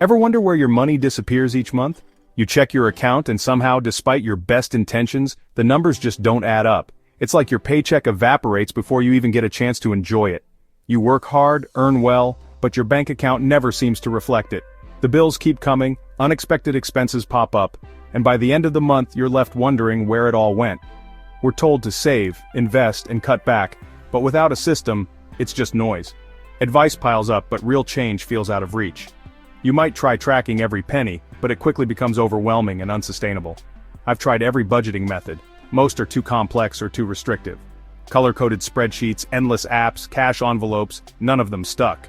Ever wonder where your money disappears each month? You check your account and somehow, despite your best intentions, the numbers just don't add up. It's like your paycheck evaporates before you even get a chance to enjoy it. You work hard, earn well, but your bank account never seems to reflect it. The bills keep coming, unexpected expenses pop up, and by the end of the month you're left wondering where it all went. We're told to save, invest, and cut back, but without a system, it's just noise. Advice piles up, but real change feels out of reach. You might try tracking every penny, but it quickly becomes overwhelming and unsustainable. I've tried every budgeting method. Most are too complex or too restrictive. Color-coded spreadsheets, endless apps, cash envelopes, none of them stuck.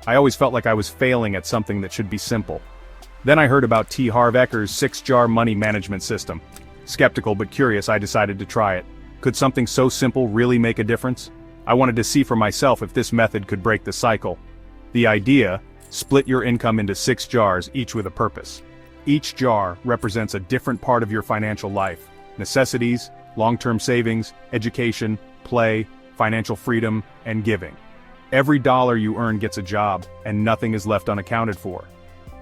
I always felt like I was failing at something that should be simple. Then I heard about Harv Eker's 6-jar money management system. Skeptical but curious, I decided to try it. Could something so simple really make a difference? I wanted to see for myself if this method could break the cycle. The idea: split your income into 6 jars, each with a purpose. Each jar represents a different part of your financial life: necessities, long-term savings, education, play, financial freedom, and giving. Every dollar you earn gets a job, and nothing is left unaccounted for.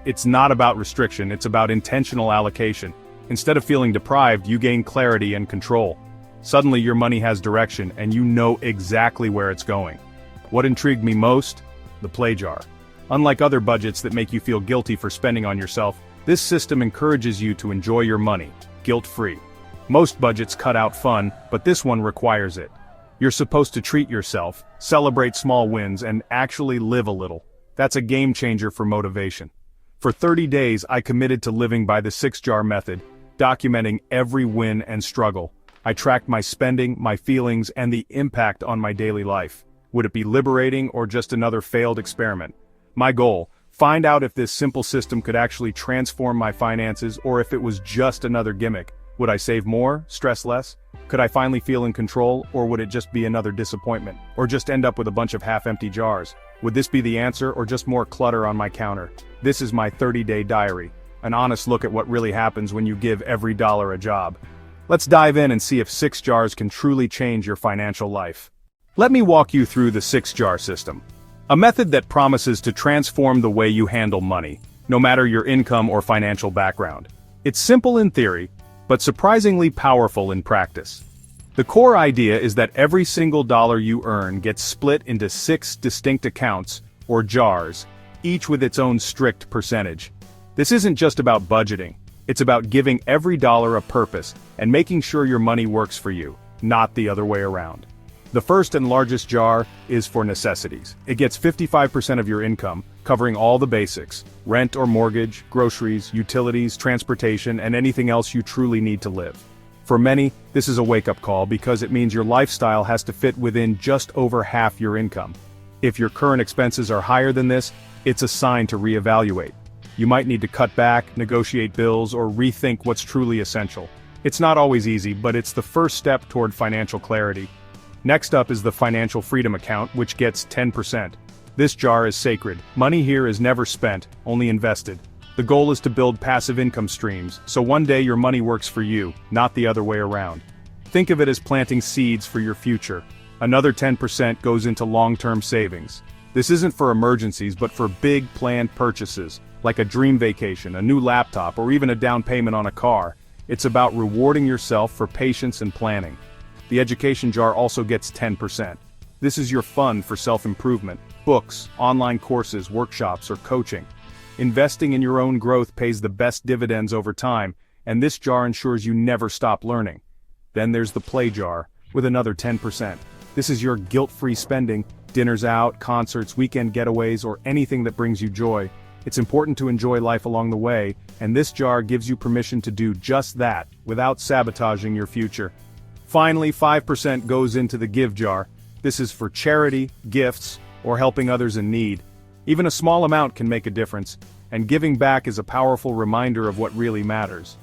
It's not about restriction, it's about intentional allocation. Instead of feeling deprived, you gain clarity and control. Suddenly your money has direction, and you know exactly where it's going. What intrigued me most? The play jar. Unlike other budgets that make you feel guilty for spending on yourself, this system encourages you to enjoy your money, guilt-free. Most budgets cut out fun, but this one requires it. You're supposed to treat yourself, celebrate small wins, and actually live a little. That's a game changer for motivation. For 30 days, I committed to living by the 6-jar method, documenting every win and struggle. I tracked my spending, my feelings, and the impact on my daily life. Would it be liberating or just another failed experiment? My goal: find out if this simple system could actually transform my finances, or if it was just another gimmick. Would I save more, stress less? Could I finally feel in control, or would it just be another disappointment? Or just end up with a bunch of half-empty jars? Would this be the answer, or just more clutter on my counter? This is my 30-day diary, an honest look at what really happens when you give every dollar a job. Let's dive in and see if 6 jars can truly change your financial life. Let me walk you through the 6-jar system. A method that promises to transform the way you handle money, no matter your income or financial background. It's simple in theory, but surprisingly powerful in practice. The core idea is that every single dollar you earn gets split into 6 distinct accounts, or jars, each with its own strict percentage. This isn't just about budgeting, it's about giving every dollar a purpose and making sure your money works for you, not the other way around. The first and largest jar is for necessities. It gets 55% of your income, covering all the basics: rent or mortgage, groceries, utilities, transportation, and anything else you truly need to live. For many, this is a wake-up call because it means your lifestyle has to fit within just over half your income. If your current expenses are higher than this, it's a sign to reevaluate. You might need to cut back, negotiate bills, or rethink what's truly essential. It's not always easy, but it's the first step toward financial clarity. Next up is the financial freedom account, which gets 10%. This jar is sacred. Money here is never spent, only invested. The goal is to build passive income streams, so one day your money works for you, not the other way around. Think of it as planting seeds for your future. Another 10% goes into long-term savings. This isn't for emergencies, but for big planned purchases, like a dream vacation, a new laptop, or even a down payment on a car. It's about rewarding yourself for patience and planning. The education jar also gets 10%. This is your fund for self-improvement, books, online courses, workshops, or coaching. Investing in your own growth pays the best dividends over time, and this jar ensures you never stop learning. Then there's the play jar, with another 10%. This is your guilt-free spending: dinners out, concerts, weekend getaways, or anything that brings you joy. It's important to enjoy life along the way, and this jar gives you permission to do just that, without sabotaging your future. Finally, 5% goes into the give jar. This is for charity, gifts, or helping others in need. Even a small amount can make a difference, and giving back is a powerful reminder of what really matters.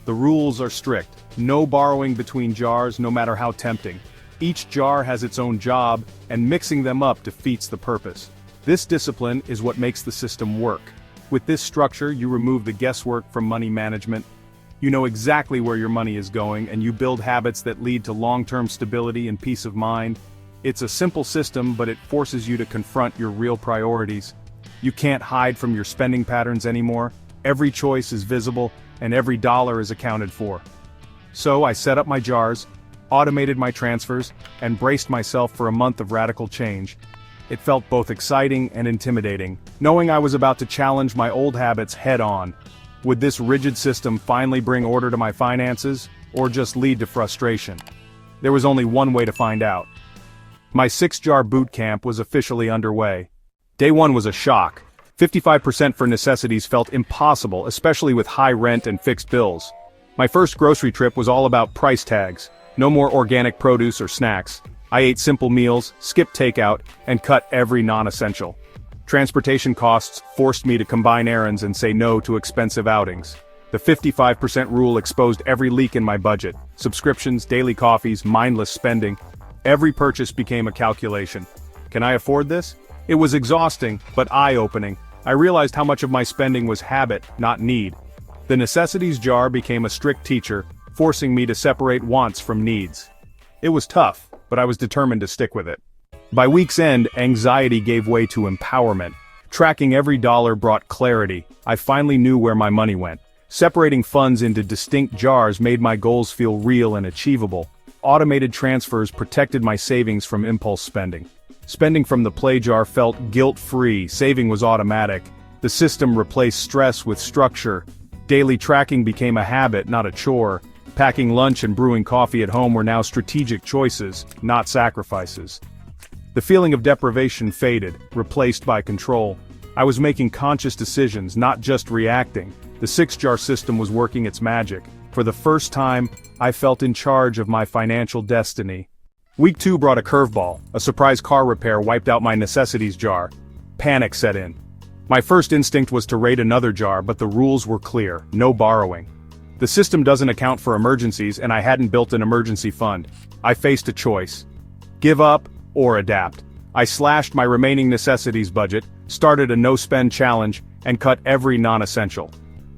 The rules are strict. No borrowing between jars, no matter how tempting. Each jar has its own job, and mixing them up defeats the purpose. This discipline is what makes the system work. With this structure, you remove the guesswork from money management. You know exactly where your money is going, and you build habits that lead to long-term stability and peace of mind. It's a simple system, but it forces you to confront your real priorities. You can't hide from your spending patterns anymore. Every choice is visible, and every dollar is accounted for. So I set up my jars, automated my transfers, and braced myself for a month of radical change. It felt both exciting and intimidating, knowing I was about to challenge my old habits head-on. Would this rigid system finally bring order to my finances, or just lead to frustration? There was only one way to find out. My 6-jar boot camp was officially underway. Day 1 was a shock. 55% for necessities felt impossible, especially with high rent and fixed bills. My first grocery trip was all about price tags. No more organic produce or snacks. I ate simple meals, skipped takeout, and cut every non-essential. Transportation costs forced me to combine errands and say no to expensive outings. The 55% rule exposed every leak in my budget. Subscriptions, daily coffees, mindless spending. Every purchase became a calculation. Can I afford this? It was exhausting, but eye-opening. I realized how much of my spending was habit, not need. The necessities jar became a strict teacher, forcing me to separate wants from needs. It was tough, but I was determined to stick with it. By week's end, anxiety gave way to empowerment. Tracking every dollar brought clarity. I finally knew where my money went. Separating funds into distinct jars made my goals feel real and achievable. Automated transfers protected my savings from impulse spending. Spending from the play jar felt guilt-free, saving was automatic. The system replaced stress with structure. Daily tracking became a habit, not a chore. Packing lunch and brewing coffee at home were now strategic choices, not sacrifices. The feeling of deprivation faded, replaced by control. I was making conscious decisions, not just reacting. The 6-jar system was working its magic. For the first time, I felt in charge of my financial destiny. Week 2 brought a curveball. A surprise car repair wiped out my necessities jar. Panic set in. My first instinct was to raid another jar, but the rules were clear: no borrowing. The system doesn't account for emergencies, and I hadn't built an emergency fund. I faced a choice: give up or adapt. I slashed my remaining necessities budget, started a no-spend challenge, and cut every non-essential.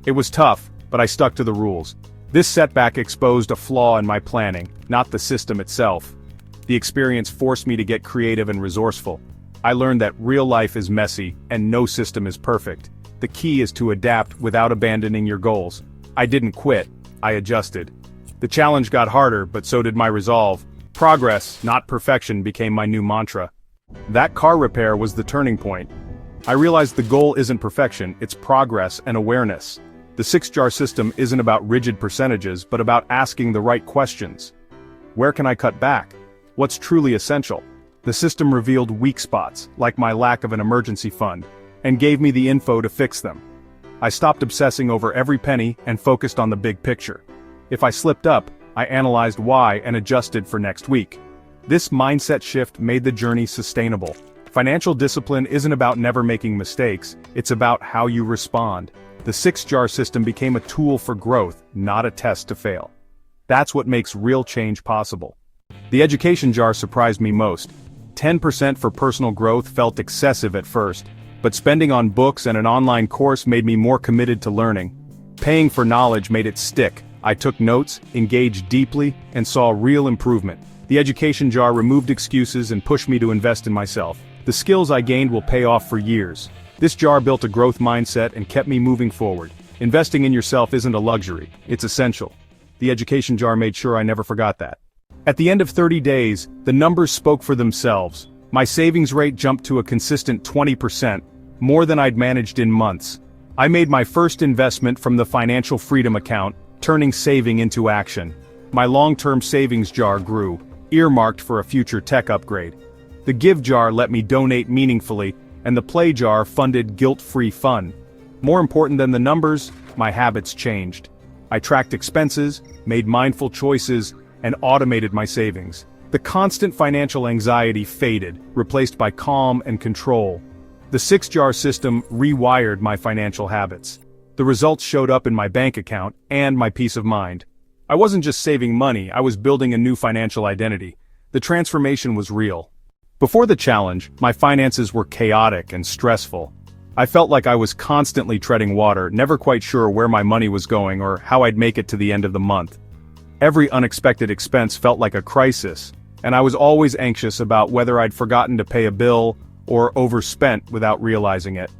It was tough, but I stuck to the rules. This setback exposed a flaw in my planning, not the system itself. The experience forced me to get creative and resourceful. I learned that real life is messy, and no system is perfect. The key is to adapt without abandoning your goals. I didn't quit, I adjusted. The challenge got harder, but so did my resolve. Progress, not perfection, became my new mantra. That car repair was the turning point. I realized the goal isn't perfection, it's progress and awareness. The 6-jar system isn't about rigid percentages, but about asking the right questions. Where can I cut back? What's truly essential? The system revealed weak spots, like my lack of an emergency fund, and gave me the info to fix them. I stopped obsessing over every penny and focused on the big picture. If I slipped up, I analyzed why and adjusted for next week. This mindset shift made the journey sustainable. Financial discipline isn't about never making mistakes, it's about how you respond. The 6-jar system became a tool for growth, not a test to fail. That's what makes real change possible. The education jar surprised me most. 10% for personal growth felt excessive at first, but spending on books and an online course made me more committed to learning. Paying for knowledge made it stick. I took notes, engaged deeply, and saw real improvement. The education jar removed excuses and pushed me to invest in myself. The skills I gained will pay off for years. This jar built a growth mindset and kept me moving forward. Investing in yourself isn't a luxury, it's essential. The education jar made sure I never forgot that. At the end of 30 days, the numbers spoke for themselves. My savings rate jumped to a consistent 20%, more than I'd managed in months. I made my first investment from the financial freedom account, turning saving into action. My long-term savings jar grew, earmarked for a future tech upgrade. The give jar let me donate meaningfully, and the play jar funded guilt-free fun. More important than the numbers, my habits changed. I tracked expenses, made mindful choices, and automated my savings. The constant financial anxiety faded, replaced by calm and control. The 6-jar system rewired my financial habits. The results showed up in my bank account and my peace of mind. I wasn't just saving money, I was building a new financial identity. The transformation was real. Before the challenge, my finances were chaotic and stressful. I felt like I was constantly treading water, never quite sure where my money was going or how I'd make it to the end of the month. Every unexpected expense felt like a crisis, and I was always anxious about whether I'd forgotten to pay a bill or overspent without realizing it.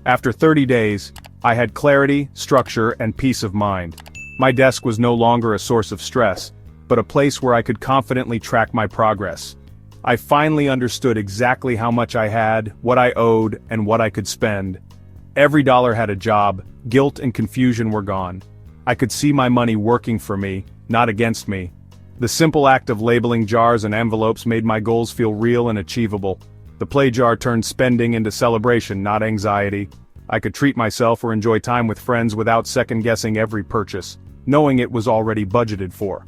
After 30 days, I had clarity, structure, and peace of mind. My desk was no longer a source of stress, but a place where I could confidently track my progress. I finally understood exactly how much I had, what I owed, and what I could spend. Every dollar had a job, guilt and confusion were gone. I could see my money working for me, not against me. The simple act of labeling jars and envelopes made my goals feel real and achievable. The play jar turned spending into celebration, not anxiety. I could treat myself or enjoy time with friends without second-guessing every purchase, knowing it was already budgeted for.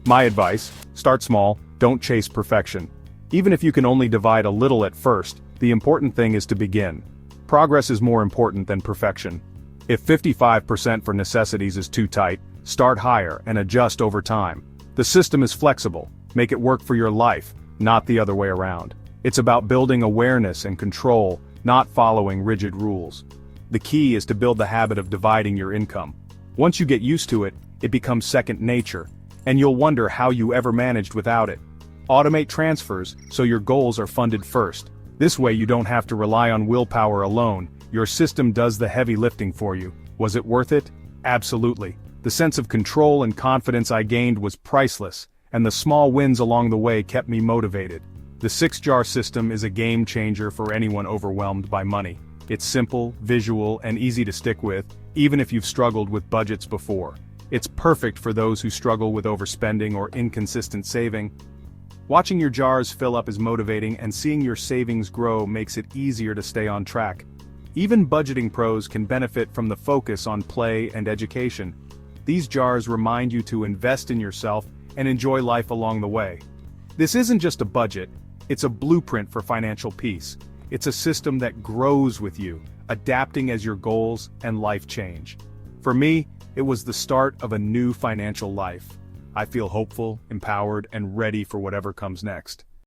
My advice: start small, don't chase perfection. Even if you can only divide a little at first, the important thing is to begin. Progress is more important than perfection. If 55% for necessities is too tight, start higher and adjust over time. The system is flexible. Make it work for your life, not the other way around. It's about building awareness and control, not following rigid rules. The key is to build the habit of dividing your income. Once you get used to it, it becomes second nature, and you'll wonder how you ever managed without it. Automate transfers so your goals are funded first. This way you don't have to rely on willpower alone. Your system does the heavy lifting for you. Was it worth it? Absolutely. The sense of control and confidence I gained was priceless, and the small wins along the way kept me motivated. The 6-jar system is a game changer for anyone overwhelmed by money. It's simple, visual, and easy to stick with, even if you've struggled with budgets before. It's perfect for those who struggle with overspending or inconsistent saving. Watching your jars fill up is motivating, and seeing your savings grow makes it easier to stay on track. Even budgeting pros can benefit from the focus on play and education. These jars remind you to invest in yourself and enjoy life along the way. This isn't just a budget, it's a blueprint for financial peace. It's a system that grows with you, adapting as your goals and life change. For me, it was the start of a new financial life. I feel hopeful, empowered, and ready for whatever comes next.